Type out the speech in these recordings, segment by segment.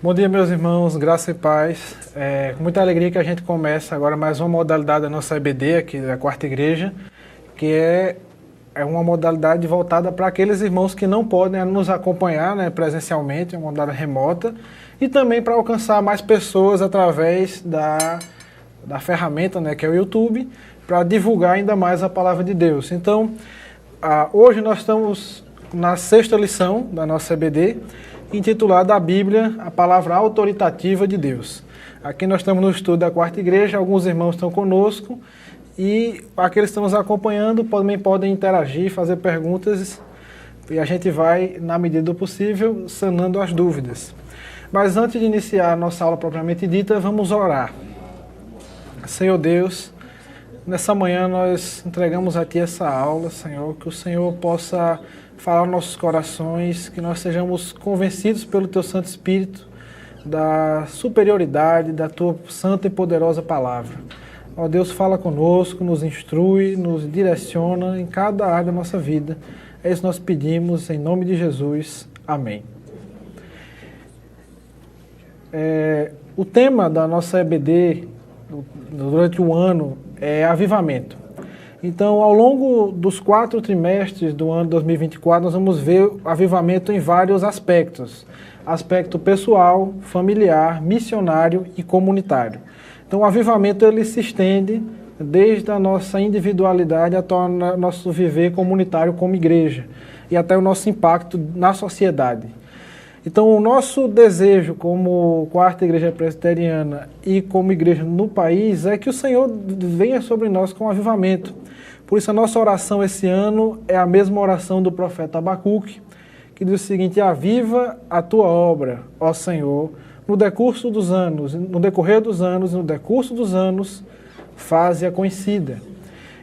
Bom dia, meus irmãos, graça e paz. Com muita alegria que a gente começa agora mais uma modalidade da nossa EBD, aqui da Quarta Igreja, que é uma modalidade voltada para aqueles irmãos que não podem nos acompanhar, né, presencialmente, é uma modalidade remota, e também para alcançar mais pessoas através da ferramenta, né, que é o YouTube, para divulgar ainda mais a palavra de Deus. Então, hoje nós estamos na sexta lição da nossa EBD, intitulada A Bíblia, a Palavra Autoritativa de Deus. Aqui nós estamos no estudo da Quarta Igreja, alguns irmãos estão conosco e aqueles que estão nos acompanhando também podem interagir, fazer perguntas e a gente vai, na medida do possível, sanando as dúvidas. Mas antes de iniciar a nossa aula propriamente dita, vamos orar. Senhor Deus, nessa manhã nós entregamos a Ti essa aula, Senhor, que o Senhor possa falar aos nossos corações, que nós sejamos convencidos pelo Teu Santo Espírito da superioridade da Tua santa e poderosa palavra. Ó Deus, fala conosco, nos instrui, nos direciona em cada área da nossa vida. É isso que nós pedimos, em nome de Jesus. Amém. O tema da nossa EBD durante o ano é avivamento. Então, ao longo dos 4 trimestres do ano 2024, nós vamos ver avivamento em vários aspectos. Aspecto pessoal, familiar, missionário e comunitário. Então, o avivamento ele se estende desde a nossa individualidade até o nosso viver comunitário como igreja e até o nosso impacto na sociedade. Então, o nosso desejo como Quarta Igreja Presbiteriana e como igreja no país é que o Senhor venha sobre nós com avivamento. Por isso, a nossa oração esse ano é a mesma oração do profeta Abacuque, que diz o seguinte: aviva a tua obra, ó Senhor, no decurso dos anos, no decorrer dos anos e no decurso dos anos, faze-a conhecida.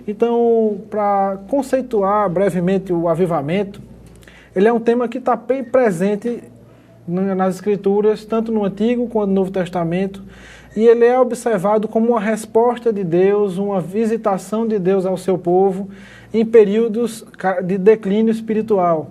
Então, para conceituar brevemente o avivamento, ele é um tema que está bem presente nas Escrituras, tanto no Antigo quanto no Novo Testamento, e ele é observado como uma resposta de Deus, uma visitação de Deus ao seu povo em períodos de declínio espiritual,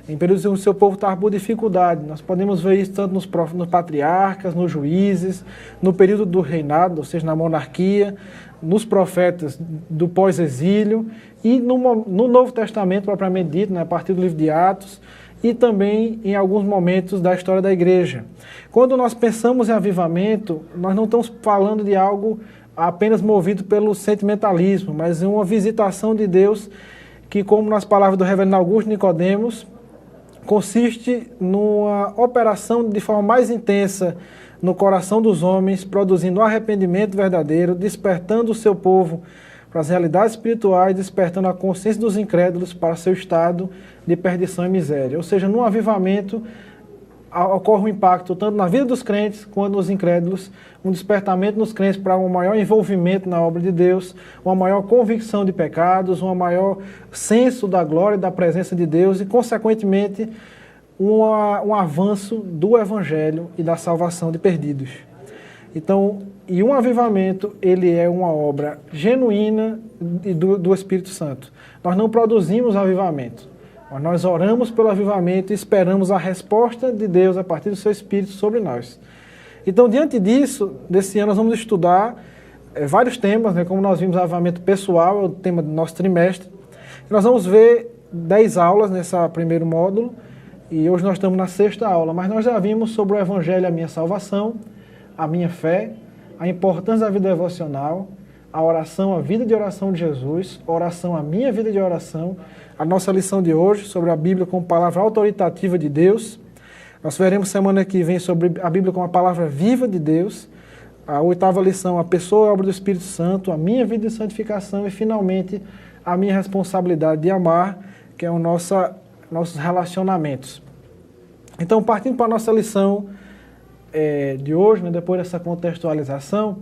em períodos em que o seu povo estava por dificuldade. Nós podemos ver isso tanto nos patriarcas, nos juízes, no período do reinado, ou seja, na monarquia, nos profetas do pós-exílio e no Novo Testamento propriamente dito, né, a partir do livro de Atos, e também em alguns momentos da história da igreja. Quando nós pensamos em avivamento, nós não estamos falando de algo apenas movido pelo sentimentalismo, mas em uma visitação de Deus que, como nas palavras do reverendo Augusto Nicodemos, consiste numa operação de forma mais intensa no coração dos homens, produzindo um arrependimento verdadeiro, despertando o seu povo para as realidades espirituais, despertando a consciência dos incrédulos para seu estado de perdição e miséria. Ou seja, no avivamento ocorre um impacto tanto na vida dos crentes quanto nos incrédulos, um despertamento nos crentes para um maior envolvimento na obra de Deus, uma maior convicção de pecados, um maior senso da glória e da presença de Deus e, consequentemente, um avanço do Evangelho e da salvação de perdidos. Então, e um avivamento, ele é uma obra genuína do Espírito Santo. Nós não produzimos avivamento, mas nós oramos pelo avivamento e esperamos a resposta de Deus a partir do seu Espírito sobre nós. Então, diante disso, desse ano nós vamos estudar vários temas, né, como nós vimos, avivamento pessoal, é o tema do nosso trimestre. Nós vamos ver 10 aulas nesse primeiro módulo, e hoje nós estamos na 6ª aula, mas nós já vimos sobre o Evangelho, a minha salvação, a minha fé, a importância da vida devocional, a oração, a vida de oração de Jesus, a oração, a minha vida de oração, a nossa lição de hoje sobre a Bíblia como palavra autoritativa de Deus. Nós veremos semana que vem sobre a Bíblia como a palavra viva de Deus, a 8ª lição, a pessoa e a obra do Espírito Santo, a minha vida de santificação e, finalmente, a minha responsabilidade de amar, que é nossos relacionamentos. Então, partindo para a nossa lição de hoje, né, depois dessa contextualização,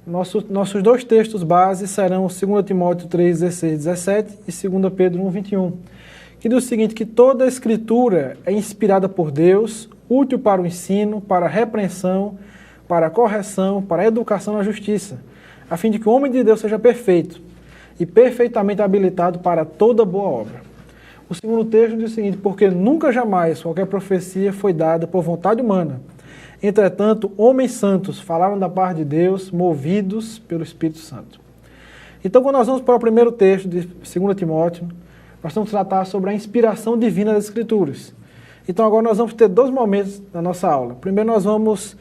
nossos 2 textos base serão 2 Timóteo 3, 16, 17 e 2 Pedro 1, 21, que diz o seguinte: que toda a Escritura é inspirada por Deus, útil para o ensino, para a repreensão, para a correção, para a educação na justiça, a fim de que o homem de Deus seja perfeito e perfeitamente habilitado para toda boa obra. O segundo texto diz o seguinte: porque nunca jamais qualquer profecia foi dada por vontade humana, Entretanto, homens santos falaram da parte de Deus, movidos pelo Espírito Santo. Então, quando nós vamos para o primeiro texto de 2 Timóteo, nós vamos tratar sobre a inspiração divina das Escrituras. Então, agora nós vamos ter 2 momentos na nossa aula. Primeiro, nós vamos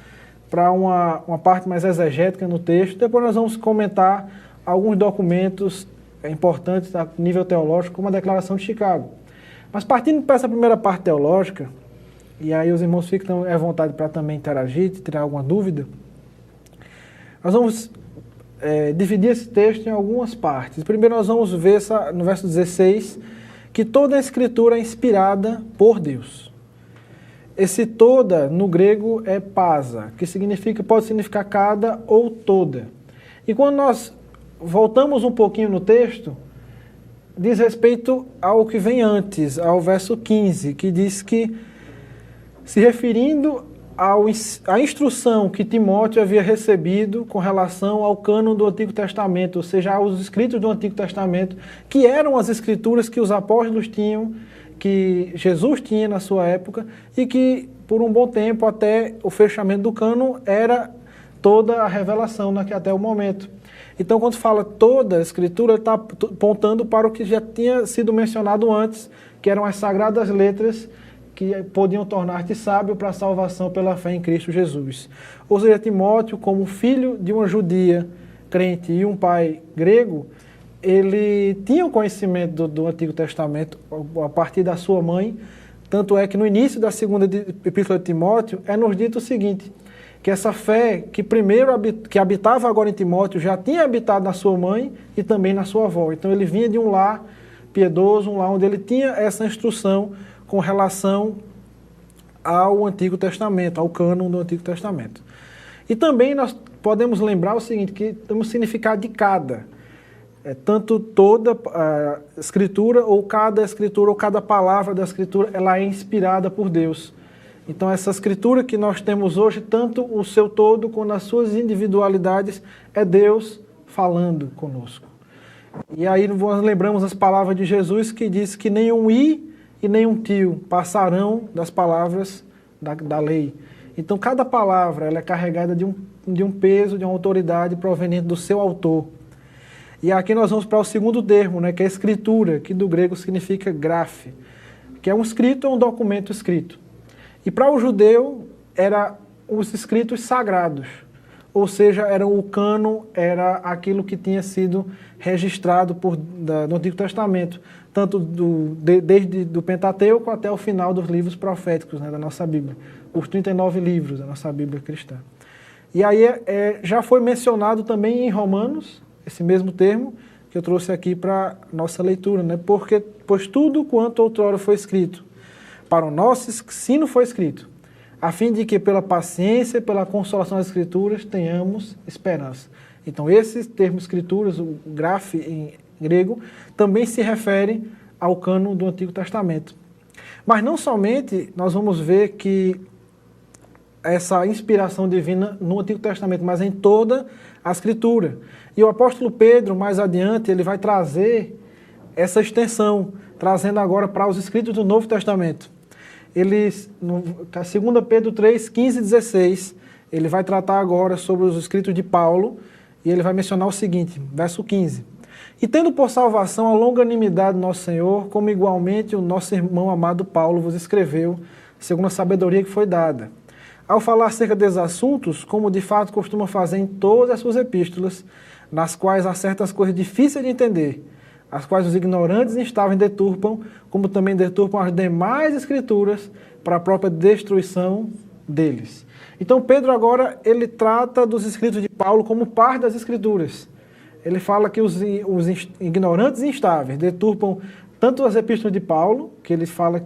para uma parte mais exegética no texto, depois nós vamos comentar alguns documentos importantes a nível teológico, como a Declaração de Chicago. Mas partindo para essa primeira parte teológica, e aí os irmãos ficam à vontade para também interagir, tirar alguma dúvida, nós vamos dividir esse texto em algumas partes. Primeiro nós vamos ver no verso 16, que toda a Escritura é inspirada por Deus. Esse toda, no grego, é pasa, que pode significar cada ou toda. E quando nós voltamos um pouquinho no texto, diz respeito ao que vem antes, ao verso 15, que diz que, se referindo à instrução que Timóteo havia recebido com relação ao cânon do Antigo Testamento, ou seja, aos escritos do Antigo Testamento, que eram as escrituras que os apóstolos tinham, que Jesus tinha na sua época, e que, por um bom tempo, até o fechamento do cânon, era toda a revelação até o momento. Então, quando fala toda a Escritura, está apontando para o que já tinha sido mencionado antes, que eram as sagradas letras que podiam tornar-te sábio para a salvação pela fé em Cristo Jesus. Ou seja, Timóteo, como filho de uma judia crente e um pai grego, ele tinha o conhecimento do Antigo Testamento a partir da sua mãe, tanto é que no início da segunda epístola de Timóteo é nos dito o seguinte, que essa fé que habitava agora em Timóteo já tinha habitado na sua mãe e também na sua avó. Então ele vinha de um lar piedoso, um lar onde ele tinha essa instrução com relação ao Antigo Testamento, ao cânon do Antigo Testamento. E também nós podemos lembrar o seguinte, que temos o significado de cada. Tanto toda a Escritura, ou cada palavra da Escritura, ela é inspirada por Deus. Então essa Escritura que nós temos hoje, tanto o seu todo, quanto as suas individualidades, é Deus falando conosco. E aí nós lembramos as palavras de Jesus, que diz que nenhum i e nenhum tio passarão das palavras da lei. Então cada palavra ela é carregada de um peso, de uma autoridade proveniente do seu autor. E aqui nós vamos para o segundo termo, que é escritura, que do grego significa graphe, que é um escrito, é um documento escrito. E para o judeu, eram os escritos sagrados, ou seja, o cânon, era aquilo que tinha sido registrado no Antigo Testamento, tanto desde o Pentateuco até o final dos livros proféticos da nossa Bíblia, os 39 livros da nossa Bíblia cristã. E aí já foi mencionado também em Romanos, esse mesmo termo, que eu trouxe aqui para nossa leitura, pois tudo quanto outrora foi escrito, para o nosso ensino foi escrito, a fim de que pela paciência e pela consolação das Escrituras tenhamos esperança. Então esse termo escrituras, o graphe em grego, também se refere ao cânon do Antigo Testamento. Mas não somente nós vamos ver que essa inspiração divina no Antigo Testamento, mas em toda a Escritura. E o apóstolo Pedro, mais adiante, ele vai trazer essa extensão, trazendo agora para os escritos do Novo Testamento. No 2 Pedro 3, 15 e 16, ele vai tratar agora sobre os escritos de Paulo, e ele vai mencionar o seguinte, verso 15. E tendo por salvação a longanimidade do nosso Senhor, como igualmente o nosso irmão amado Paulo vos escreveu, segundo a sabedoria que foi dada. Ao falar acerca desses assuntos, como de fato costuma fazer em todas as suas epístolas, nas quais há certas coisas difíceis de entender, as quais os ignorantes e instáveis deturpam, como também deturpam as demais escrituras para a própria destruição deles. Então Pedro agora, ele trata dos escritos de Paulo como parte das escrituras. Ele fala que os ignorantes e instáveis deturpam tanto as epístolas de Paulo, que ele fala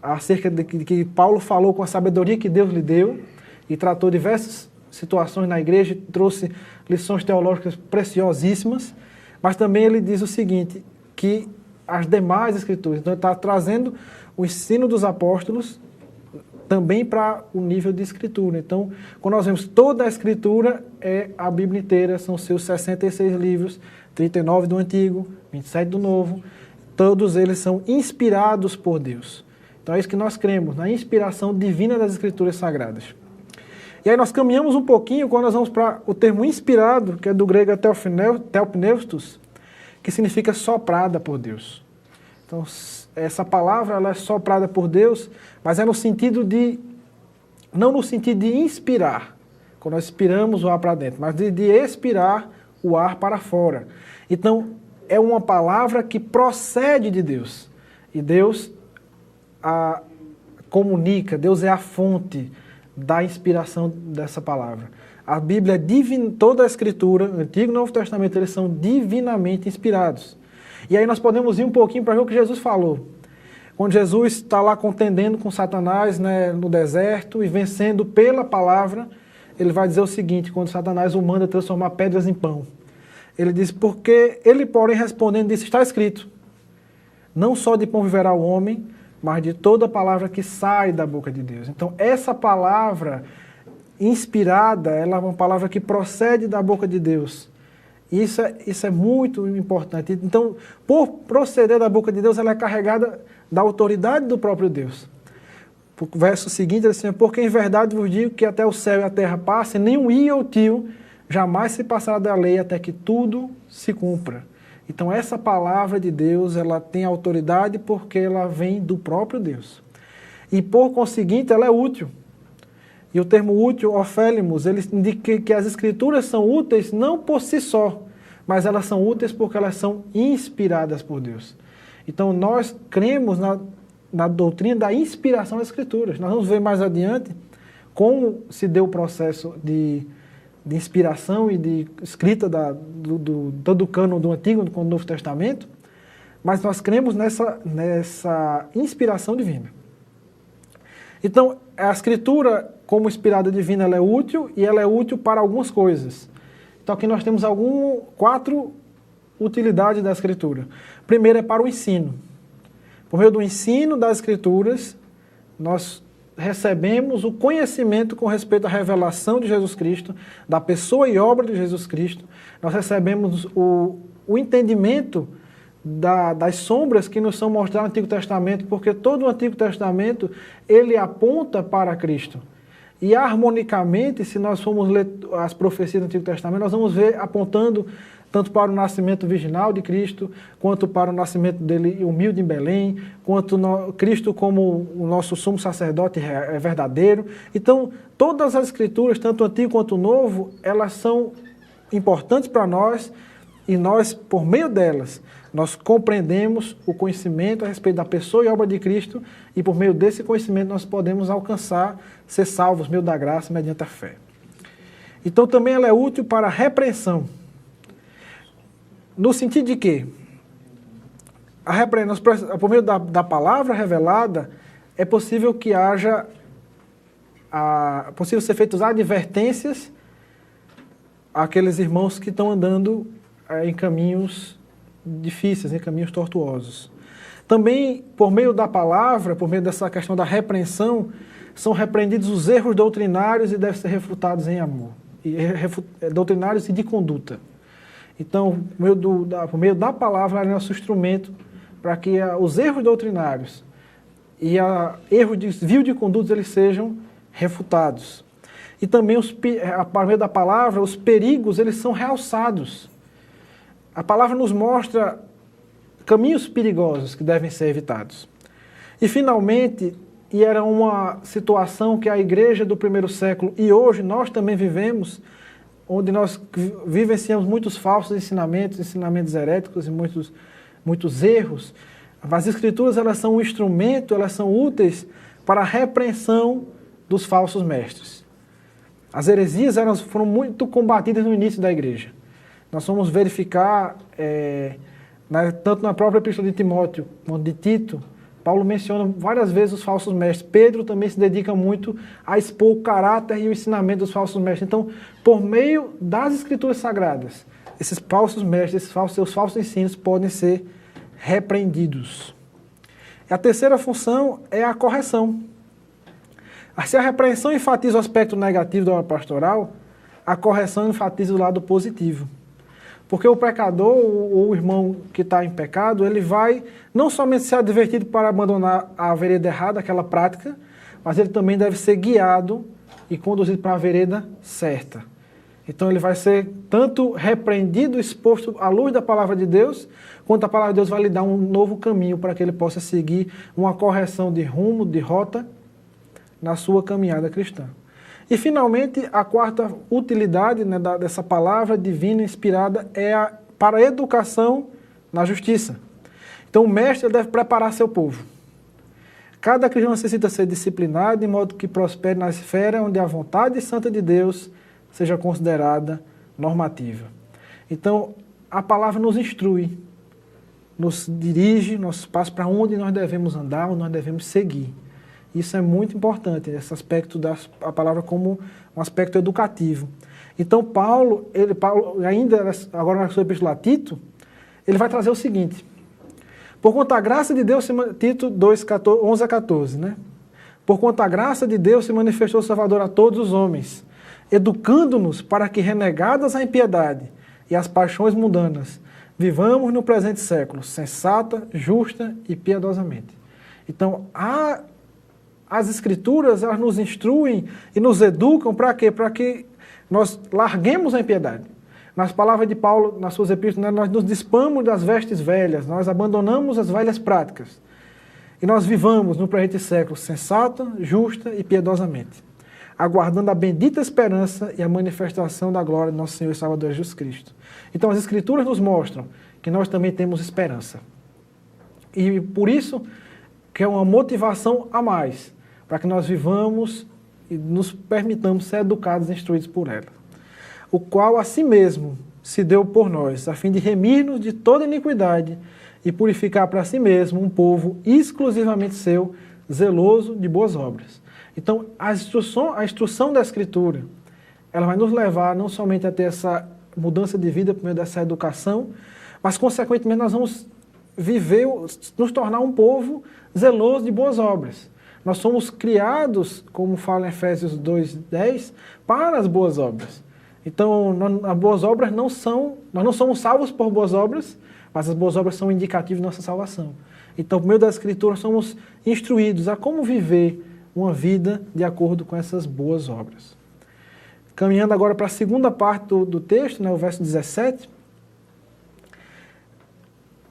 acerca de que Paulo falou com a sabedoria que Deus lhe deu, e tratou diversas situações na igreja, trouxe lições teológicas preciosíssimas, mas também ele diz o seguinte, que as demais escrituras, então ele está trazendo o ensino dos apóstolos também para o nível de escritura. Então, quando nós vemos toda a escritura, é a Bíblia inteira, são seus 66 livros, 39 do Antigo, 27 do Novo, todos eles são inspirados por Deus. Então é isso que nós cremos, na inspiração divina das escrituras sagradas. E aí nós caminhamos um pouquinho quando nós vamos para o termo inspirado, que é do grego theopneustos, que significa soprada por Deus. Então, essa palavra ela é soprada por Deus, mas é no sentido de, não no sentido de inspirar, quando nós inspiramos o ar para dentro, mas de expirar o ar para fora. Então, é uma palavra que procede de Deus. E Deus a comunica, Deus é a fonte da inspiração dessa palavra. A Bíblia é divina, toda a Escritura, Antigo e Novo Testamento, eles são divinamente inspirados. E aí nós podemos ir um pouquinho para ver o que Jesus falou. Quando Jesus está lá contendendo com Satanás, né, no deserto e vencendo pela palavra, ele vai dizer o seguinte, quando Satanás o manda transformar pedras em pão. Ele diz, porque ele, porém, respondendo, disse, está escrito, não só de pão viverá o homem, mas de toda palavra que sai da boca de Deus. Então, essa palavra inspirada, ela é uma palavra que procede da boca de Deus. Isso é muito importante. Então, por proceder da boca de Deus, ela é carregada da autoridade do próprio Deus. O verso seguinte, ele diz assim, porque em verdade vos digo que até o céu e a terra passem, nem um i ou tio jamais se passará da lei até que tudo se cumpra. Então, essa palavra de Deus, ela tem autoridade porque ela vem do próprio Deus. E, por conseguinte, ela é útil. E o termo útil, orfélimos, ele indica que as Escrituras são úteis não por si só, mas elas são úteis porque elas são inspiradas por Deus. Então, nós cremos na doutrina da inspiração das Escrituras. Nós vamos ver mais adiante como se deu o processo de inspiração e de escrita do cânon do Antigo com o Novo Testamento, mas nós cremos nessa inspiração divina. Então, a Escritura, como inspirada divina, ela é útil e ela é útil para algumas coisas. Então, aqui nós temos 4 utilidades da Escritura. Primeiro é para o ensino. Por meio do ensino das Escrituras, nós recebemos o conhecimento com respeito à revelação de Jesus Cristo, da pessoa e obra de Jesus Cristo. Nós recebemos o entendimento das sombras que nos são mostradas no Antigo Testamento, porque todo o Antigo Testamento, ele aponta para Cristo. E harmonicamente, se nós formos ler as profecias do Antigo Testamento, nós vamos ver apontando tanto para o nascimento virginal de Cristo, quanto para o nascimento dele humilde em Belém, quanto Cristo como o nosso sumo sacerdote é verdadeiro. Então, todas as Escrituras, tanto o Antigo quanto o Novo, elas são importantes para nós e nós, por meio delas, nós compreendemos o conhecimento a respeito da pessoa e obra de Cristo e por meio desse conhecimento nós podemos alcançar, ser salvos, meio da graça, mediante a fé. Então, também ela é útil para a repreensão. No sentido de que, por meio da palavra revelada, é possível que haja, possível ser feitas advertências àqueles irmãos que estão andando em caminhos difíceis, em caminhos tortuosos. Também, por meio da palavra, por meio dessa questão da repreensão, são repreendidos os erros doutrinários e devem ser refutados em amor. Doutrinários e de conduta. Então, por meio da palavra, é nosso instrumento para que os erros doutrinários e erros de desvio de condutas eles sejam refutados. E também, por meio da palavra, os perigos eles são realçados. A palavra nos mostra caminhos perigosos que devem ser evitados. E, finalmente, e era uma situação que a igreja do primeiro século e hoje nós também vivemos, onde nós vivenciamos muitos falsos ensinamentos heréticos e muitos erros. As Escrituras elas são um instrumento, elas são úteis para a repreensão dos falsos mestres. As heresias foram muito combatidas no início da igreja. Nós vamos verificar, tanto na própria epístola de Timóteo quanto de Tito, Paulo menciona várias vezes os falsos mestres. Pedro também se dedica muito a expor o caráter e o ensinamento dos falsos mestres. Então, por meio das Escrituras Sagradas, esses falsos mestres, seus falsos ensinos podem ser repreendidos. A terceira função é a correção. Se a repreensão enfatiza o aspecto negativo da obra pastoral, a correção enfatiza o lado positivo. Porque o pecador, ou o irmão que está em pecado, ele vai não somente ser advertido para abandonar a vereda errada, aquela prática, mas ele também deve ser guiado e conduzido para a vereda certa. Então ele vai ser tanto repreendido, exposto à luz da palavra de Deus, quanto a palavra de Deus vai lhe dar um novo caminho para que ele possa seguir uma correção de rumo, de rota, na sua caminhada cristã. E finalmente, a quarta utilidade, né, dessa palavra divina inspirada é para a educação na justiça. Então o mestre deve preparar seu povo. Cada cristão necessita ser disciplinado de modo que prospere na esfera onde a vontade santa de Deus seja considerada normativa. Então, a palavra nos instrui, nos dirige, nossos passos para onde nós devemos andar, onde nós devemos seguir. Isso é muito importante, esse aspecto da palavra como um aspecto educativo. Então, Paulo ainda agora na sua epístola a Tito, ele vai trazer o seguinte: por quanto a graça de Deus, Tito 2, 11 a 14, né? Por quanto a graça de Deus se manifestou Salvador a todos os homens, educando-nos para que, renegadas a impiedade e as paixões mundanas, vivamos no presente século, sensata, justa e piedosamente. Então, as Escrituras, elas nos instruem e nos educam para quê? Para que nós larguemos a impiedade. Nas palavras de Paulo, nas suas epístolas, nós nos despamos das vestes velhas, nós abandonamos as velhas práticas. E nós vivamos no presente século sensata, justa e piedosamente, aguardando a bendita esperança e a manifestação da glória do nosso Senhor e Salvador Jesus Cristo. Então as Escrituras nos mostram que nós também temos esperança. E por isso que é uma motivação a mais, para que nós vivamos e nos permitamos ser educados e instruídos por ela. O qual a si mesmo se deu por nós, a fim de remir-nos de toda iniquidade e purificar para si mesmo um povo exclusivamente seu, zeloso de boas obras. Então, a instrução da Escritura, ela vai nos levar não somente a ter essa mudança de vida por meio dessa educação, mas, consequentemente, nós vamos viver, nos tornar um povo zeloso de boas obras. Nós somos criados, como fala em Efésios 2:10, para as boas obras. Então, as boas obras nós não somos salvos por boas obras, mas as boas obras são indicativas de nossa salvação. Então, por meio da Escritura, somos instruídos a como viver uma vida de acordo com essas boas obras. Caminhando agora para a segunda parte do texto, né, o verso 17.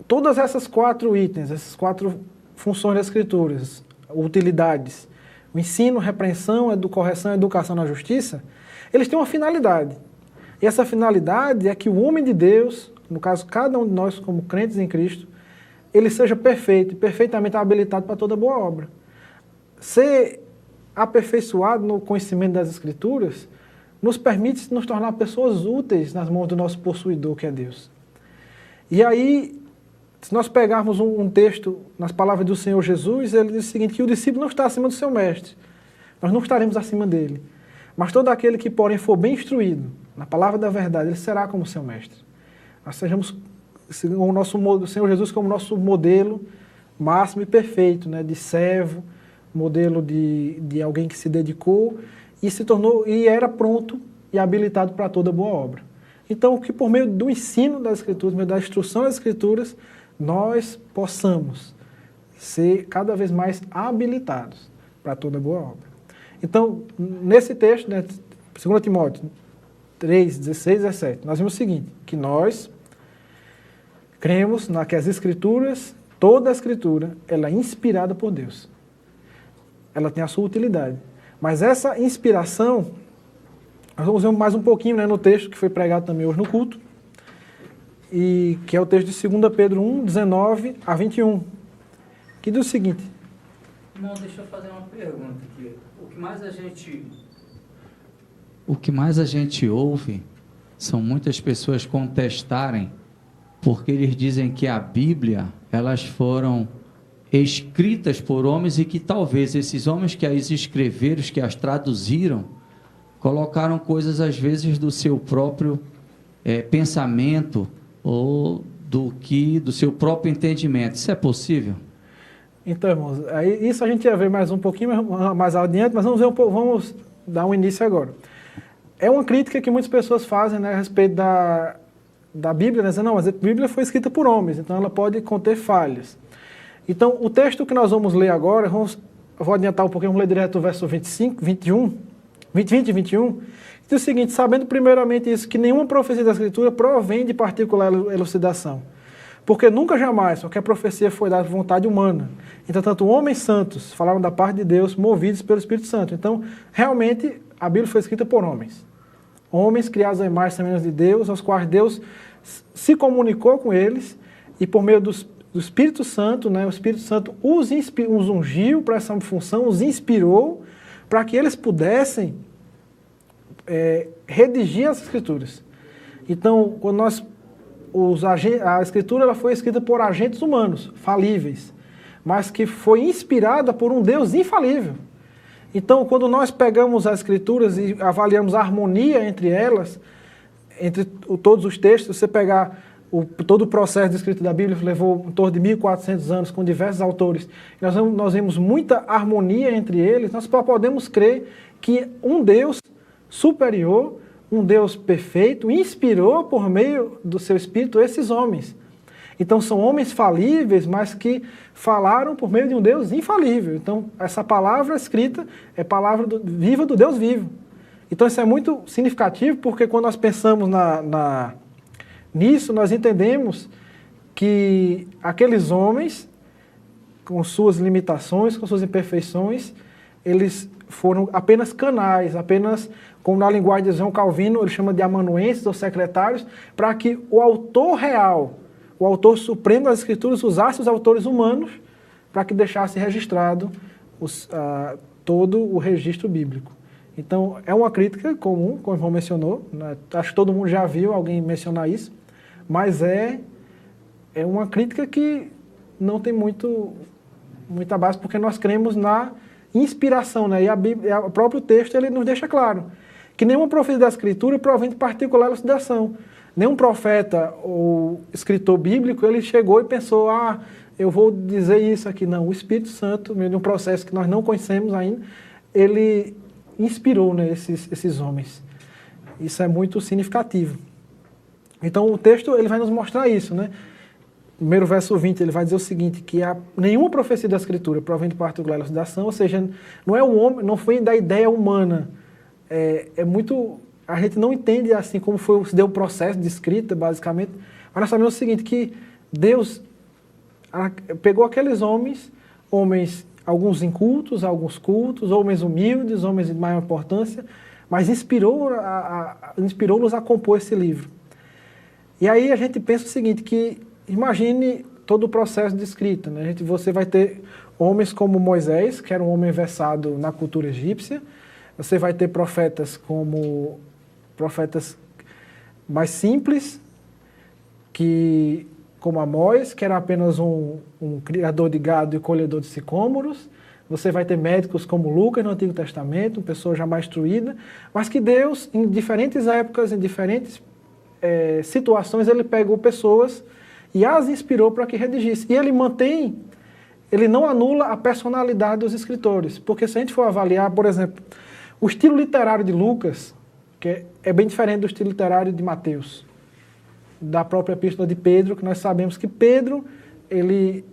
Todas essas 4 itens, essas 4 funções das Escrituras, utilidades, o ensino, repreensão, correção, educação na justiça, eles têm uma finalidade. E essa finalidade é que o homem de Deus, no caso cada um de nós como crentes em Cristo, ele seja perfeito, perfeitamente habilitado para toda boa obra. Ser aperfeiçoado no conhecimento das Escrituras nos permite nos tornar pessoas úteis nas mãos do nosso possuidor, que é Deus. E aí, se nós pegarmos um texto nas palavras do Senhor Jesus, ele diz o seguinte, que o discípulo não está acima do seu mestre. Nós não estaremos acima dele. Mas todo aquele que, porém, for bem instruído na palavra da verdade, ele será como seu mestre. Nós sejamos o Senhor Jesus como nosso modelo máximo e perfeito, né, de servo, modelo de alguém que se dedicou e se tornou e era pronto e habilitado para toda boa obra. Então, que por meio do ensino das Escrituras, por meio da instrução das Escrituras, nós possamos ser cada vez mais habilitados para toda boa obra. Então, nesse texto, né, 2 Timóteo 3, 16 e 17, nós vimos o seguinte, que nós cremos que as Escrituras, toda a Escritura, ela é inspirada por Deus. Ela tem a sua utilidade. Mas essa inspiração, nós vamos ver mais um pouquinho, né, no texto que foi pregado também hoje no culto, e que é o texto de 2 Pedro 1, 19 a 21, que diz o seguinte. Irmão, deixa eu fazer uma pergunta aqui. O que mais a gente ouve são muitas pessoas contestarem porque eles dizem que a Bíblia, elas foram escritas por homens e que talvez esses homens que as escreveram, que as traduziram, colocaram coisas às vezes do seu próprio pensamento ou do seu próprio entendimento. Isso é possível? Então, irmãos, isso a gente ia ver mais um pouquinho mais adiante, mas vamos dar um início agora. É uma crítica que muitas pessoas fazem, né, a respeito da Bíblia, né, dizendo, não, mas a Bíblia foi escrita por homens, então ela pode conter falhas. Então, o texto que nós vamos ler agora, eu vou adiantar um pouquinho, vamos ler direto o verso 25, 21, 20 e 21, diz o seguinte: sabendo primeiramente isso, que nenhuma profecia da Escritura provém de particular elucidação. Porque nunca jamais qualquer profecia foi dada por vontade humana. Entretanto, homens santos falaram da parte de Deus, movidos pelo Espírito Santo. Então, realmente, a Bíblia foi escrita por homens. Homens criados à imagem e semelhança de Deus, aos quais Deus se comunicou com eles, e por meio do Espírito Santo, né, o Espírito Santo os ungiu para essa função, os inspirou, para que eles pudessem redigir as Escrituras. Então, quando nós a Escritura ela foi escrita por agentes humanos, falíveis, mas que foi inspirada por um Deus infalível. Então, quando nós pegamos as Escrituras e avaliamos a harmonia entre elas, entre todos os textos, você pegar todo o processo de escrita da Bíblia, levou em torno de 1.400 anos, com diversos autores, nós vemos muita harmonia entre eles, nós podemos crer que um Deus superior, um Deus perfeito, inspirou por meio do seu Espírito esses homens. Então são homens falíveis, mas que falaram por meio de um Deus infalível. Então essa palavra escrita é palavra viva do Deus vivo. Então isso é muito significativo, porque quando nós pensamos nisso, nós entendemos que aqueles homens, com suas limitações, com suas imperfeições, eles foram apenas canais, apenas, como na linguagem de João Calvino, ele chama de amanuenses ou secretários, para que o autor real, o autor supremo das Escrituras, usasse os autores humanos para que deixasse registrado todo o registro bíblico. Então, é uma crítica comum, como o irmão mencionou, né? Acho que todo mundo já viu alguém mencionar isso, mas é uma crítica que não tem muita base, porque nós cremos na inspiração, né? E o próprio texto ele nos deixa claro que nenhuma profecia da Escritura provém de particular elucidação. Nenhum profeta ou escritor bíblico ele chegou e pensou, eu vou dizer isso aqui. Não, o Espírito Santo, meio de um processo que nós não conhecemos ainda, ele inspirou, né, esses homens. Isso é muito significativo. Então o texto ele vai nos mostrar isso, né? Primeiro verso 20, ele vai dizer o seguinte, que nenhuma profecia da Escritura provém de particular elucidação, ou seja, não é o homem, não foi da ideia humana. A gente não entende assim como se deu o processo de escrita, basicamente, mas nós sabemos o seguinte, que Deus pegou aqueles homens, alguns incultos, alguns cultos, homens humildes, homens de maior importância, mas inspirou-nos a compor esse livro. E aí a gente pensa o seguinte, que imagine todo o processo de escrita, né? Você vai ter homens como Moisés, que era um homem versado na cultura egípcia, você vai ter profetas mais simples, como Amós, que era apenas um criador de gado e colhedor de sicômoros. Você vai ter médicos como Lucas no Antigo Testamento, uma pessoa já mais instruída, mas que Deus, em diferentes épocas, em diferentes situações, ele pegou pessoas e as inspirou para que redigisse. E ele não anula a personalidade dos escritores, porque se a gente for avaliar, por exemplo, o estilo literário de Lucas, que é bem diferente do estilo literário de Mateus, da própria epístola de Pedro, que nós sabemos que Pedro ele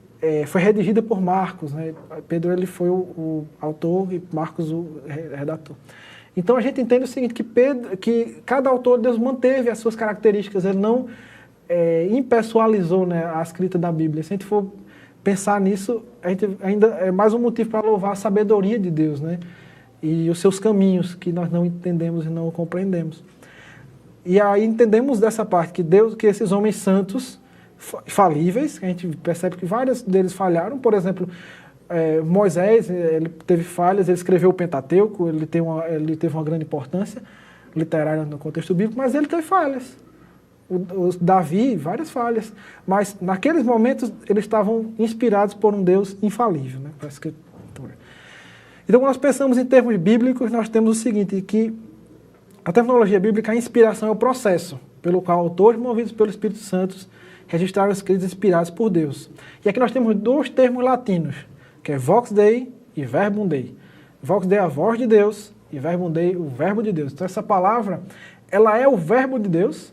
foi redigida por Marcos, né? Pedro ele foi o autor e Marcos o redator. Então a gente entende o seguinte, que cada autor Deus manteve as suas características, ele não impessoalizou, né, a escrita da Bíblia. Se a gente for pensar nisso, a gente ainda é mais um motivo para louvar a sabedoria de Deus, né? E os seus caminhos, que nós não entendemos e não compreendemos. E aí entendemos dessa parte que esses homens santos, falíveis, que a gente percebe que vários deles falharam, por exemplo, Moisés, ele teve falhas, ele escreveu o Pentateuco, ele teve uma grande importância literária no contexto bíblico, mas ele teve falhas. Davi, várias falhas, mas naqueles momentos eles estavam inspirados por um Deus infalível, né, para a Escritura. Então, quando nós pensamos em termos bíblicos, nós temos o seguinte, que a terminologia bíblica, a inspiração é o processo pelo qual autores movidos pelo Espírito Santo registraram escritos inspirados por Deus. E aqui nós temos dois termos latinos, que é vox Dei e verbum Dei. Vox Dei é a voz de Deus e verbum Dei o verbo de Deus. Então essa palavra, ela é o verbo de Deus,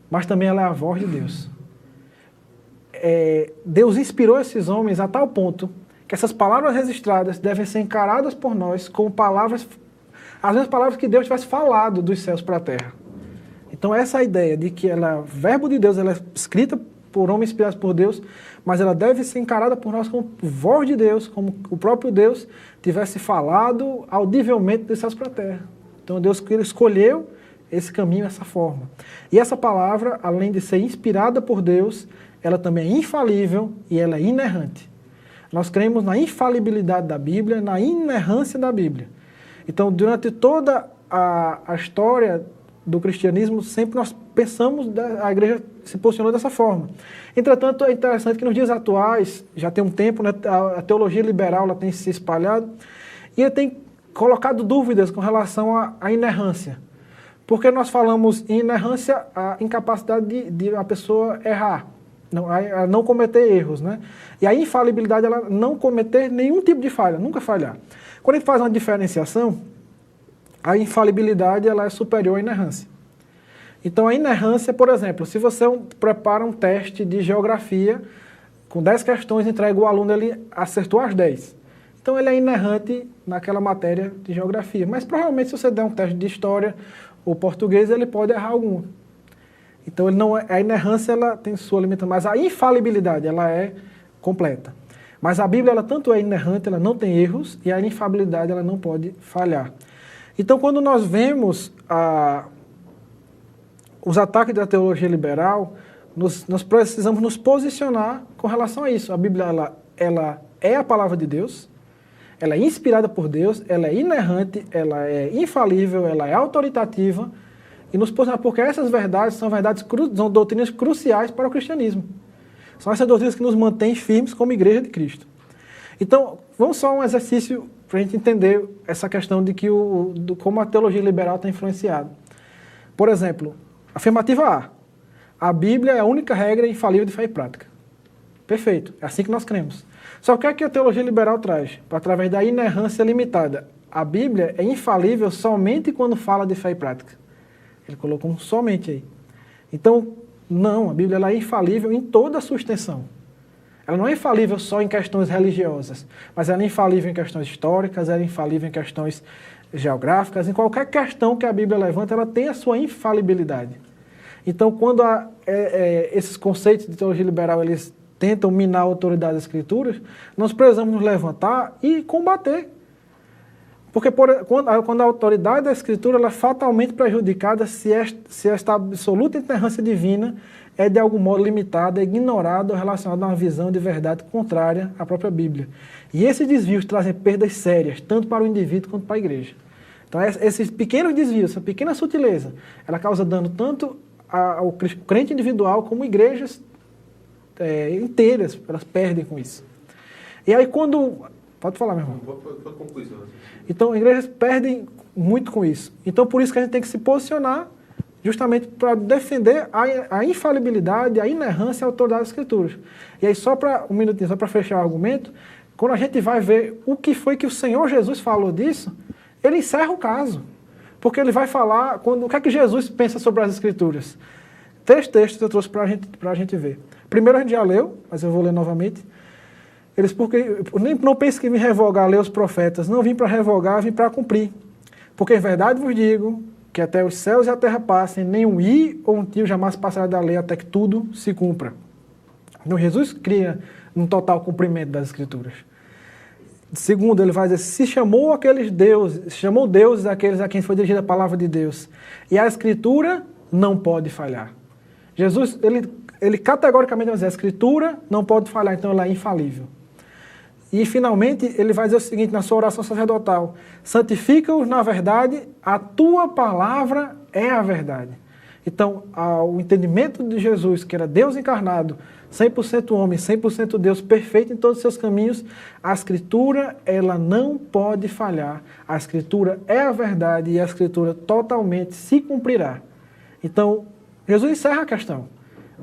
mas também ela é a voz de Deus. Deus inspirou esses homens a tal ponto que essas palavras registradas devem ser encaradas por nós como palavras as mesmas palavras que Deus tivesse falado dos céus para a terra. Então essa ideia de que ela, verbo de Deus, ela é escrita por homens inspirados por Deus, mas ela deve ser encarada por nós como voz de Deus, como o próprio Deus tivesse falado audivelmente dos céus para a terra. Então Deus escolheu esse caminho, essa forma. E essa palavra, além de ser inspirada por Deus, ela também é infalível e ela é inerrante. Nós cremos na infalibilidade da Bíblia, na inerrância da Bíblia. Então, durante toda a história do cristianismo, sempre nós pensamos, a igreja se posicionou dessa forma. Entretanto, é interessante que nos dias atuais, já tem um tempo, né, a teologia liberal ela tem se espalhado, e ele tem colocado dúvidas com relação à inerrância. Porque nós falamos em inerrância, a incapacidade de a pessoa errar, a não cometer erros, né? E a infalibilidade, ela não cometer nenhum tipo de falha, nunca falhar. Quando a gente faz uma diferenciação, a infalibilidade ela é superior à inerrância. Então a inerrância, por exemplo, se você prepara um teste de geografia, com 10 questões, entrega o aluno, ele acertou as 10. Então ele é inerrante naquela matéria de geografia. Mas provavelmente se você der um teste de história ou português, ele pode errar algum. Então ele não é, a inerrância ela tem sua limitação, mas a infalibilidade ela é completa. Mas a Bíblia ela tanto é inerrante, ela não tem erros, e a infalibilidade ela não pode falhar. Então quando nós vemos os ataques da teologia liberal, nós precisamos nos posicionar com relação a isso. A Bíblia ela é a palavra de Deus, ela é inspirada por Deus, ela é inerrante, ela é infalível, ela é autoritativa, e nos posicionar, porque essas verdades são doutrinas cruciais para o cristianismo. São essas doutrinas que nos mantêm firmes como igreja de Cristo. Então, vamos só um exercício para a gente entender essa questão de que como a teologia liberal está influenciada. Por exemplo, afirmativa A. A Bíblia é a única regra infalível de fé e prática. Perfeito, é assim que nós cremos. Só que o que a teologia liberal traz? Através da inerrância limitada. A Bíblia é infalível somente quando fala de fé e prática. Ele colocou um somente aí. Então, não, a Bíblia ela é infalível em toda a sua extensão. Ela não é infalível só em questões religiosas, mas ela é infalível em questões históricas, ela é infalível em questões geográficas, em qualquer questão que a Bíblia levanta, ela tem a sua infalibilidade. Então, quando esses conceitos de teologia liberal eles tentam minar a autoridade das Escrituras, nós precisamos nos levantar e combater. Porque quando a autoridade da Escritura ela é fatalmente prejudicada se esta absoluta inerrância divina é de algum modo limitada, ignorada ou relacionada a uma visão de verdade contrária à própria Bíblia. E esses desvios trazem perdas sérias, tanto para o indivíduo quanto para a igreja. Então, esses pequenos desvios, essa pequena sutileza, ela causa dano tanto ao crente individual como igrejas inteiras, elas perdem com isso. E aí quando... Pode falar, meu irmão. Pode concluir. Então, igrejas perdem muito com isso. Então, por isso que a gente tem que se posicionar justamente para defender a infalibilidade, a inerrância e a autoridade das Escrituras. E aí, só para um minutinho, só para fechar o argumento, quando a gente vai ver o que foi que o Senhor Jesus falou disso, ele encerra o caso. Porque ele vai falar, o que é que Jesus pensa sobre as Escrituras? 3 textos eu trouxe para a gente ver. Primeiro a gente já leu, mas eu vou ler novamente. Eles, porque não pense que vim revogar, ler os profetas. Não vim para revogar, vim para cumprir. Porque em verdade vos digo que até os céus e a terra passem, nem um i ou um tio jamais passará da lei até que tudo se cumpra. Então Jesus cria um total cumprimento das Escrituras. Segundo, ele vai dizer, se chamou deuses aqueles a quem foi dirigida a palavra de Deus. E a Escritura não pode falhar. Jesus, ele categoricamente vai dizer, a Escritura não pode falhar, então ela é infalível. E, finalmente, ele vai dizer o seguinte na sua oração sacerdotal, santifica-os na verdade, a tua palavra é a verdade. Então, o entendimento de Jesus, que era Deus encarnado, 100% homem, 100% Deus, perfeito em todos os seus caminhos, a Escritura, ela não pode falhar. A Escritura é a verdade e a Escritura totalmente se cumprirá. Então, Jesus encerra a questão.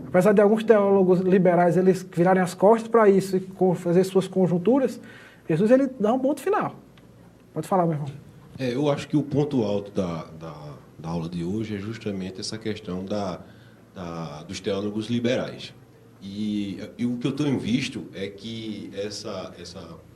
Apesar de alguns teólogos liberais eles virarem as costas para isso e fazer suas conjunturas, Jesus ele dá um ponto final. Pode falar, meu irmão. Eu acho que o ponto alto da aula de hoje é justamente essa questão dos teólogos liberais. E o que eu tenho visto é que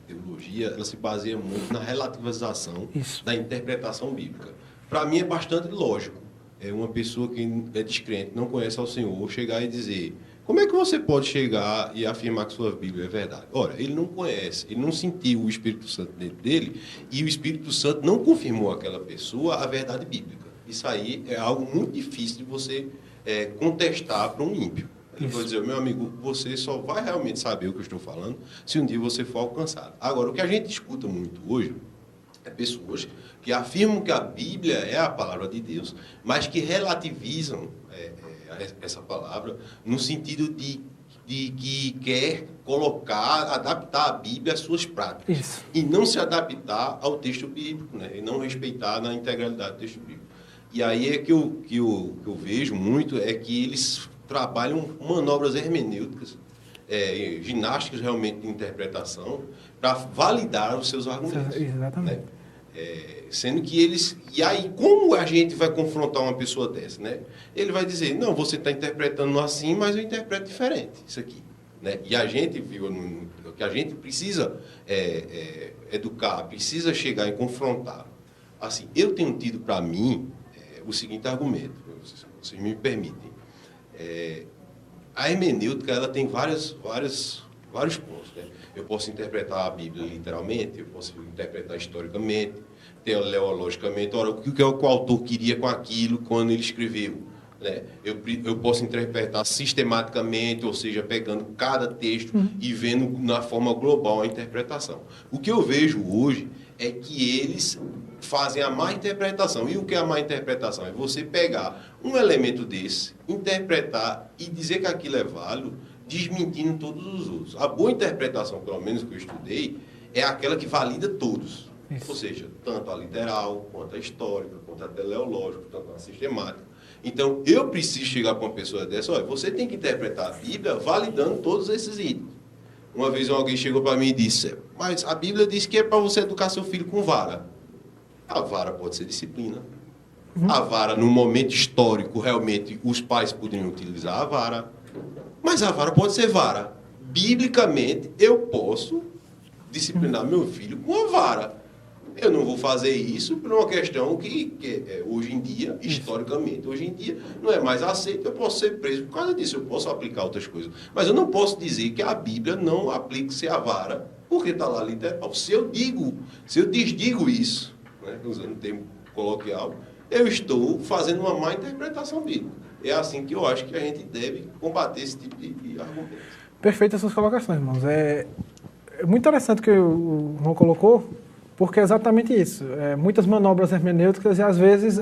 teologia, ela se baseia muito na relativização Isso. da interpretação bíblica. Para mim é bastante lógico. É uma pessoa que é descrente, não conhece ao Senhor, chegar e dizer: como é que você pode chegar e afirmar que sua Bíblia é verdade? Ora, ele não conhece, ele não sentiu o Espírito Santo dentro dele e o Espírito Santo não confirmou àquela pessoa a verdade bíblica. Isso aí é algo muito difícil de você contestar para um ímpio. Ele vai dizer: meu amigo, você só vai realmente saber o que eu estou falando se um dia você for alcançado. Agora, o que a gente escuta muito hoje é pessoas que afirmam que a Bíblia é a palavra de Deus, mas que relativizam essa palavra no sentido de que quer colocar, adaptar a Bíblia às suas práticas. Isso. E não se adaptar ao texto bíblico, né? E não respeitar na integralidade do texto bíblico. E aí é que eu vejo muito é que eles trabalham manobras hermenêuticas, ginásticas realmente de interpretação, para validar os seus argumentos. Exatamente. Né? Sendo que eles... E aí, como a gente vai confrontar uma pessoa dessa? Né? Ele vai dizer: não, você está interpretando assim, mas eu interpreto diferente isso aqui. Né? E a gente viu que a gente precisa educar, precisa chegar e confrontar. Assim, eu tenho tido para mim o seguinte argumento, se vocês me permitem. A hermenêutica, ela tem vários pontos. Né? Eu posso interpretar a Bíblia literalmente, eu posso interpretar historicamente, teleologicamente. Ora, o que o autor queria com aquilo quando ele escreveu? Né? Eu posso interpretar sistematicamente, ou seja, pegando cada texto e vendo na forma global a interpretação. O que eu vejo hoje é que eles fazem a má interpretação. E o que é a má interpretação? É você pegar um elemento desse, interpretar e dizer que aquilo é válido, desmentindo todos os outros. A boa interpretação, pelo menos que eu estudei, é aquela que valida todos. Isso. Ou seja, tanto a literal, quanto a histórica, quanto a teleológica, quanto a sistemática. Então, eu preciso chegar para uma pessoa dessa: olha, você tem que interpretar a Bíblia validando todos esses itens. Uma vez alguém chegou para mim e disse: mas a Bíblia diz que é para você educar seu filho com vara. A vara pode ser disciplina. A vara, no momento histórico, realmente, os pais poderiam utilizar a vara. Mas a vara pode ser vara. Biblicamente, eu posso disciplinar meu filho com a vara. Eu não vou fazer isso por uma questão que hoje em dia, historicamente, hoje em dia, não é mais aceito. Eu posso ser preso por causa disso. Eu posso aplicar outras coisas. Mas eu não posso dizer que a Bíblia não aplique-se a vara, porque está lá literal. Se eu desdigo isso, né, usando o termo coloquial, eu estou fazendo uma má interpretação bíblica. É assim que eu acho que a gente deve combater esse tipo de argumentos. Perfeitas essas colocações, irmãos. É muito interessante o que o irmão colocou, porque é exatamente isso. Muitas manobras hermenêuticas e, às vezes,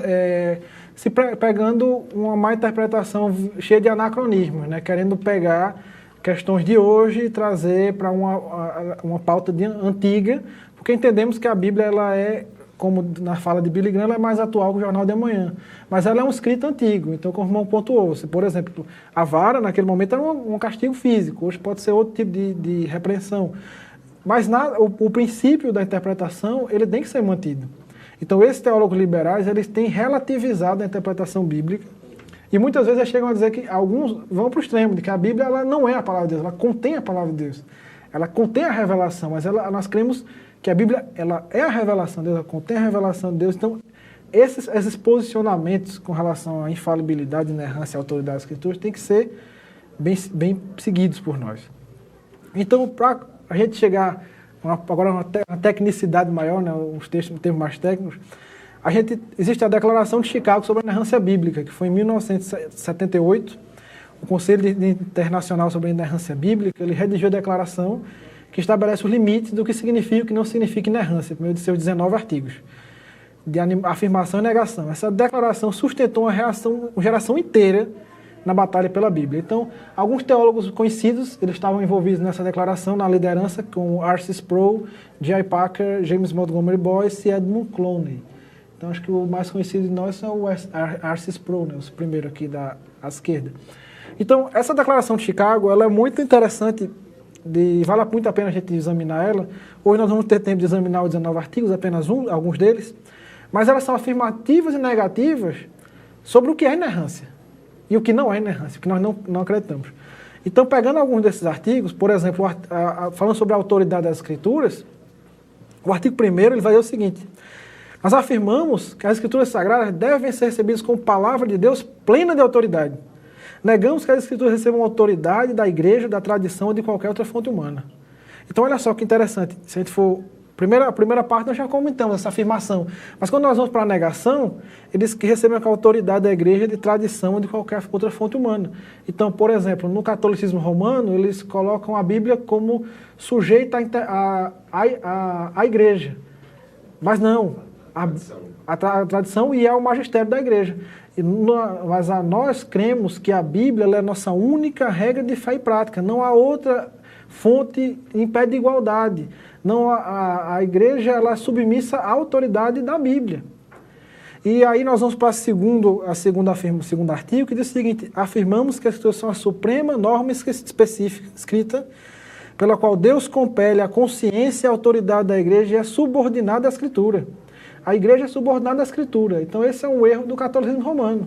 se pegando uma má interpretação cheia de anacronismos, né? Querendo pegar questões de hoje e trazer para uma pauta antiga, porque entendemos que a Bíblia ela é, como na fala de Billy Graham, ela é mais atual que o Jornal de Amanhã. Mas ela é um escrito antigo. Então, como o irmão pontuou, por exemplo, a vara, naquele momento, era um castigo físico. Hoje pode ser outro tipo de repreensão. Mas o princípio da interpretação, ele tem que ser mantido. Então, esses teólogos liberais, eles têm relativizado a interpretação bíblica. E muitas vezes eles chegam a dizer que alguns vão para o extremo, de que a Bíblia ela não é a palavra de Deus, ela contém a palavra de Deus. Ela contém a revelação, mas nós cremos que a Bíblia ela é a revelação de Deus, ela contém a revelação de Deus. Então, esses posicionamentos com relação à infalibilidade, inerrância e autoridade das Escrituras têm que ser bem seguidos por nós. Então, para a gente chegar agora a uma tecnicidade maior, né, os termos mais técnicos, existe a Declaração de Chicago sobre a inerrância bíblica, que foi em 1978. O Conselho Internacional sobre a Inerrância Bíblica, ele redigiu a declaração que estabelece os limites do que significa e o que não significa inerrância, por meio de seus 19 artigos, de afirmação e negação. Essa declaração sustentou uma geração inteira na batalha pela Bíblia. Então, alguns teólogos conhecidos, eles estavam envolvidos nessa declaração, na liderança, como R.C. Sproul, J.I. Packer, James Montgomery Boyce e Edmund Clowney. Então, acho que o mais conhecido de nós é o R.C. Sproul, né, o primeiro aqui à esquerda. Então, essa declaração de Chicago, ela é muito interessante, vale muito a pena a gente examinar ela. Hoje nós vamos ter tempo de examinar os 19 artigos, apenas alguns deles, mas elas são afirmativas e negativas sobre o que é inerrância e o que não é inerrância, o que nós não acreditamos. Então, pegando alguns desses artigos, por exemplo, falando sobre a autoridade das Escrituras, O artigo 1º ele vai dizer o seguinte: nós afirmamos que as Escrituras Sagradas devem ser recebidas como palavra de Deus plena de autoridade. Negamos que as Escrituras recebam autoridade da igreja, da tradição ou de qualquer outra fonte humana. Então, olha só que interessante. Se a gente for... A primeira parte nós já comentamos essa afirmação. Mas quando nós vamos para a negação, eles que recebem a autoridade da igreja, de tradição ou de qualquer outra fonte humana. Então, por exemplo, no catolicismo romano, eles colocam a Bíblia como sujeita à igreja. Mas não. A tradição e ao magistério da igreja. Mas nós cremos que a Bíblia é a nossa única regra de fé e prática. Não há outra fonte em pé de igualdade. Não, a igreja ela é submissa à autoridade da Bíblia. E aí nós vamos para o segundo artigo, que diz o seguinte: afirmamos que a Escritura é a suprema norma específica, escrita, pela qual Deus compele a consciência e a autoridade da igreja e é subordinada à Escritura. A igreja é subordinada à Escritura. Então esse é um erro do catolicismo romano.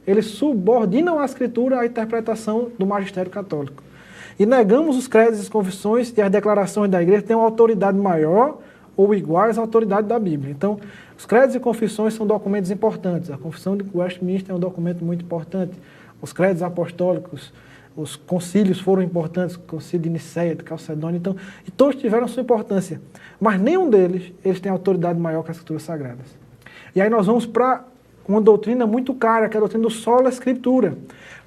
Eles subordinam a Escritura à interpretação do magistério católico. E negamos os credos, as confissões e as declarações da igreja têm uma autoridade maior ou iguais à autoridade da Bíblia. Então, os credos e confissões são documentos importantes. A confissão de Westminster é um documento muito importante. Os credos apostólicos, os concílios foram importantes, o concílio de Nicéia, de Calcedônia, então, e todos tiveram sua importância. Mas nenhum deles, eles têm autoridade maior que as Escrituras Sagradas. E aí nós vamos para uma doutrina muito cara, que é a doutrina do sola escritura.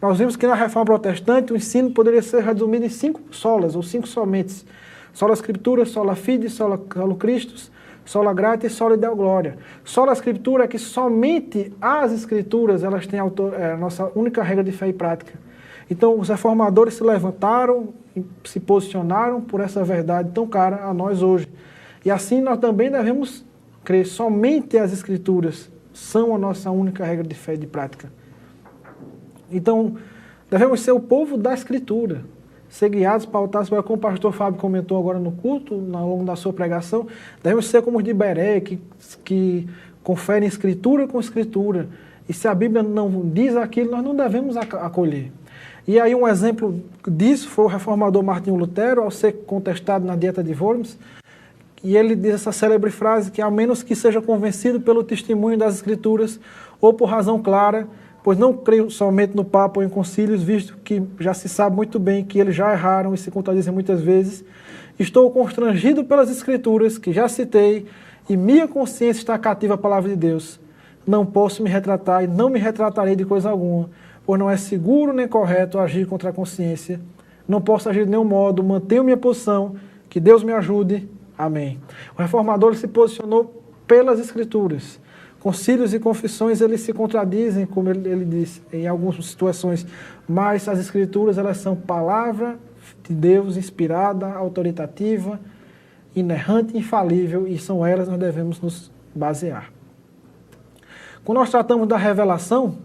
Nós vimos que na Reforma Protestante o ensino poderia ser resumido em 5 solas, ou 5 somentes. Sola Escritura, sola fide, sola Christus, sola gratia e sola Deo Gloria. Sola Escritura é que somente as Escrituras elas têm a nossa única regra de fé e prática. Então os reformadores se levantaram e se posicionaram por essa verdade tão cara a nós hoje. E assim nós também devemos crer, somente as Escrituras são a nossa única regra de fé e de prática. Então, devemos ser o povo da Escritura, ser guiados, pautados, como o pastor Fábio comentou agora no culto, ao longo da sua pregação, devemos ser como os de Beré, que conferem Escritura com Escritura. E se a Bíblia não diz aquilo, nós não devemos acolher. E aí um exemplo disso foi o reformador Martinho Lutero, ao ser contestado na Dieta de Worms, e ele diz essa célebre frase que, a menos que seja convencido pelo testemunho das Escrituras, ou por razão clara, pois não creio somente no Papa ou em concílios, visto que já se sabe muito bem que eles já erraram e se contradizem muitas vezes, estou constrangido pelas Escrituras, que já citei, e minha consciência está cativa à palavra de Deus. Não posso me retratar e não me retratarei de coisa alguma, pois não é seguro nem correto agir contra a consciência. Não posso agir de nenhum modo, mantenho minha posição, que Deus me ajude. Amém. O reformador se posicionou pelas Escrituras. Concílios e confissões, eles se contradizem, como ele disse, em algumas situações, mas as Escrituras, elas são palavra de Deus, inspirada, autoritativa, inerrante, infalível, e são elas que nós devemos nos basear. Quando nós tratamos da revelação,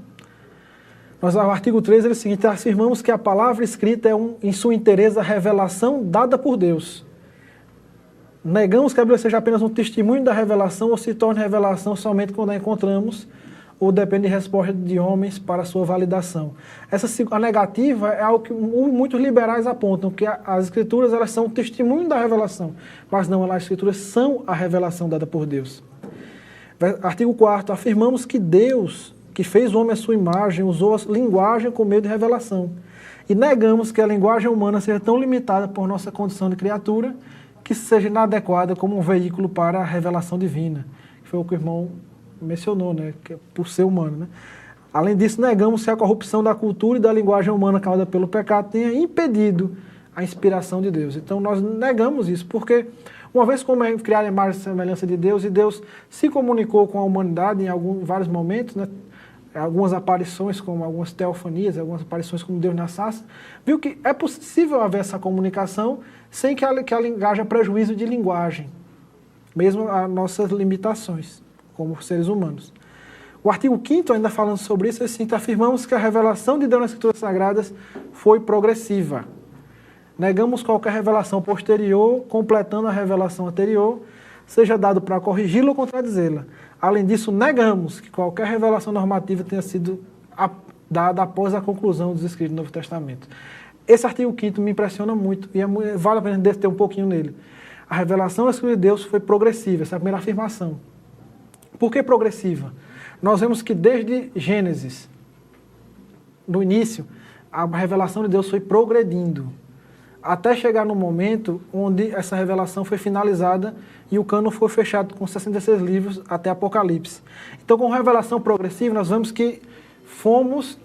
o artigo 3 é o seguinte: afirmamos que a palavra escrita é, em sua inteireza, a revelação dada por Deus. Negamos que a Bíblia seja apenas um testemunho da revelação ou se torne revelação somente quando a encontramos, ou depende de resposta de homens para sua validação. A negativa é algo que muitos liberais apontam, que as Escrituras elas são um testemunho da revelação, mas não, as Escrituras são a revelação dada por Deus. Artigo 4º, afirmamos que Deus, que fez o homem à sua imagem, usou a linguagem como meio de revelação. E negamos que a linguagem humana seja tão limitada por nossa condição de criatura, que seja inadequada como um veículo para a revelação divina, que foi o que o irmão mencionou, né? Que é por ser humano, né? Além disso, negamos que a corrupção da cultura e da linguagem humana causada pelo pecado tenha impedido a inspiração de Deus. Então nós negamos isso, porque uma vez como é criada a imagem e semelhança de Deus, e Deus se comunicou com a humanidade em vários momentos, né? Algumas aparições, como algumas teofanias, algumas aparições como Deus na sarça, viu que é possível haver essa comunicação sem que a linguagem haja prejuízo de linguagem, mesmo as nossas limitações, como seres humanos. O artigo 5º, ainda falando sobre isso, é assim, afirmamos que a revelação de Deus nas Escrituras Sagradas foi progressiva. Negamos qualquer revelação posterior, completando a revelação anterior, seja dado para corrigi-la ou contradizê-la. Além disso, negamos que qualquer revelação normativa tenha sido dada após a conclusão dos escritos do Novo Testamento. Esse artigo 5º me impressiona muito e vale a pena ter um pouquinho nele. A revelação da Escritura de Deus foi progressiva, essa é a primeira afirmação. Por que progressiva? Nós vemos que desde Gênesis, no início, a revelação de Deus foi progredindo, até chegar no momento onde essa revelação foi finalizada e o cânon foi fechado com 66 livros até Apocalipse. Então, com revelação progressiva, nós vemos que fomos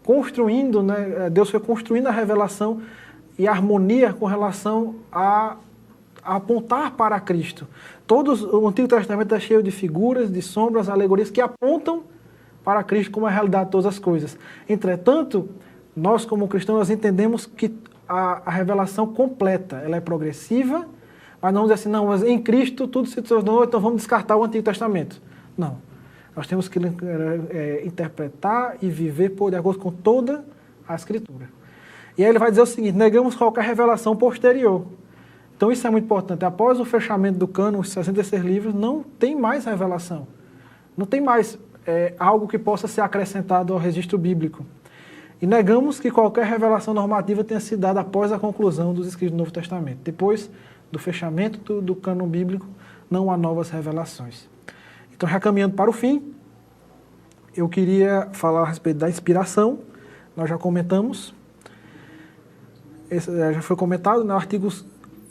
construindo, né, Deus foi construindo a revelação e a harmonia com relação a apontar para Cristo. O Antigo Testamento é cheio de figuras, de sombras, alegorias que apontam para Cristo como a realidade de todas as coisas. Entretanto, nós como cristãos nós entendemos que a revelação completa, ela é progressiva, mas não dizer assim, não, mas em Cristo tudo se tornou, então vamos descartar o Antigo Testamento. Não. Nós temos que interpretar e viver de acordo com toda a Escritura. E aí ele vai dizer o seguinte, negamos qualquer revelação posterior. Então isso é muito importante. Após o fechamento do cânon, os 66 livros, não tem mais revelação. Não tem mais algo que possa ser acrescentado ao registro bíblico. E negamos que qualquer revelação normativa tenha sido dada após a conclusão dos escritos do Novo Testamento. Depois do fechamento do cânon bíblico, não há novas revelações. Então, já caminhando para o fim, eu queria falar a respeito da inspiração. Nós já comentamos. Esse já foi comentado, né? O artigo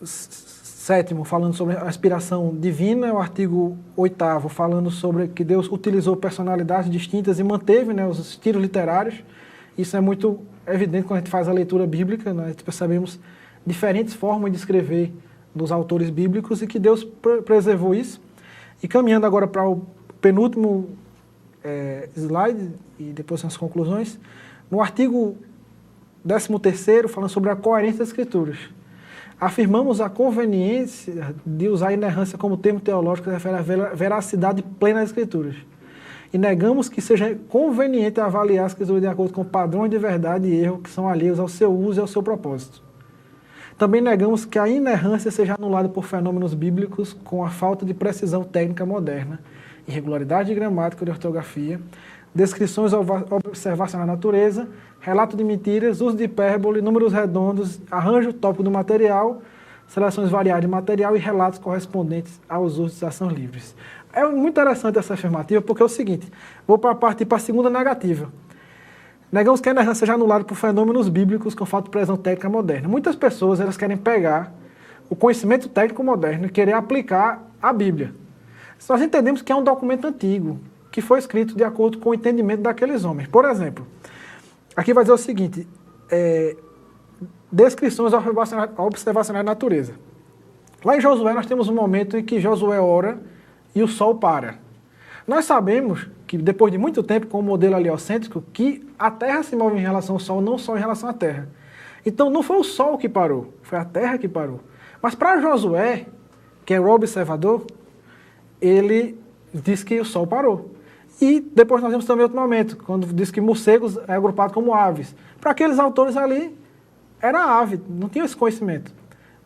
7º, falando sobre a inspiração divina, o artigo 8º, falando sobre que Deus utilizou personalidades distintas e manteve, né, os estilos literários. Isso é muito evidente quando a gente faz a leitura bíblica, né? Nós percebemos diferentes formas de escrever dos autores bíblicos e que Deus preservou isso. E caminhando agora para o penúltimo slide, e depois as conclusões, no artigo 13º, falando sobre a coerência das Escrituras. Afirmamos a conveniência de usar a inerrância como termo teológico que refere à veracidade plena das Escrituras. E negamos que seja conveniente avaliar as Escrituras de acordo com padrões de verdade e erro que são alheios ao seu uso e ao seu propósito. Também negamos que a inerrância seja anulada por fenômenos bíblicos com a falta de precisão técnica moderna, irregularidade de gramática ou de ortografia, descrições observacionais da natureza, relato de mentiras, uso de hipérbole, números redondos, arranjo tópico do material, seleções variadas de material e relatos correspondentes aos usos de ações livres. É muito interessante essa afirmativa porque é o seguinte, vou partir para a segunda negativa. Negamos que a inerrância seja anulada por fenômenos bíblicos com falta de precisão técnica moderna. Muitas pessoas elas querem pegar o conhecimento técnico moderno e querer aplicar a Bíblia. Nós entendemos que é um documento antigo, que foi escrito de acordo com o entendimento daqueles homens. Por exemplo, aqui vai dizer o seguinte, descrições observacionais da natureza. Lá em Josué nós temos um momento em que Josué ora e o sol para. Nós sabemos que depois de muito tempo, com o modelo heliocêntrico, que a Terra se move em relação ao Sol, não só em relação à Terra. Então não foi o Sol que parou, foi a Terra que parou. Mas para Josué, que é o observador, ele diz que o Sol parou. E depois nós vemos também outro momento, quando diz que morcegos é agrupado como aves. Para aqueles autores ali, era ave, não tinha esse conhecimento.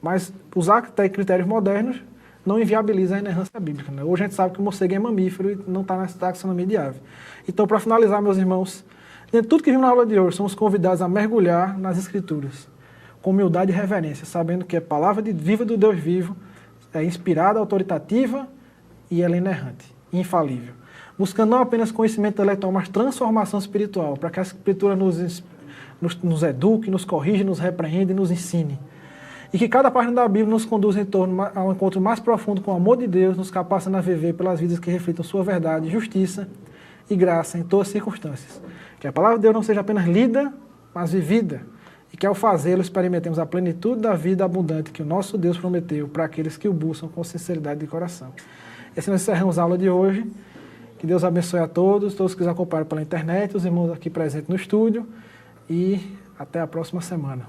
Mas usar critérios modernos não inviabiliza a inerrância bíblica. Né? Hoje a gente sabe que o morcego é mamífero e não está na taxonomia de ave. Então, para finalizar, meus irmãos, dentro de tudo que vimos na aula de hoje, somos convidados a mergulhar nas Escrituras, com humildade e reverência, sabendo que a palavra viva do Deus vivo é inspirada, autoritativa e ela é inerrante, infalível. Buscando não apenas conhecimento intelectual, mas transformação espiritual, para que a Escritura nos eduque, nos corrija, nos repreenda e nos ensine. E que cada página da Bíblia nos conduza em torno a um encontro mais profundo com o amor de Deus, nos capacitando a viver pelas vidas que reflitam sua verdade, justiça e graça em todas as circunstâncias. Que a palavra de Deus não seja apenas lida, mas vivida. E que ao fazê-lo experimentemos a plenitude da vida abundante que o nosso Deus prometeu para aqueles que o buscam com sinceridade de coração. E assim nós encerramos a aula de hoje. Que Deus abençoe a todos que nos acompanham pela internet, os irmãos aqui presentes no estúdio. E até a próxima semana.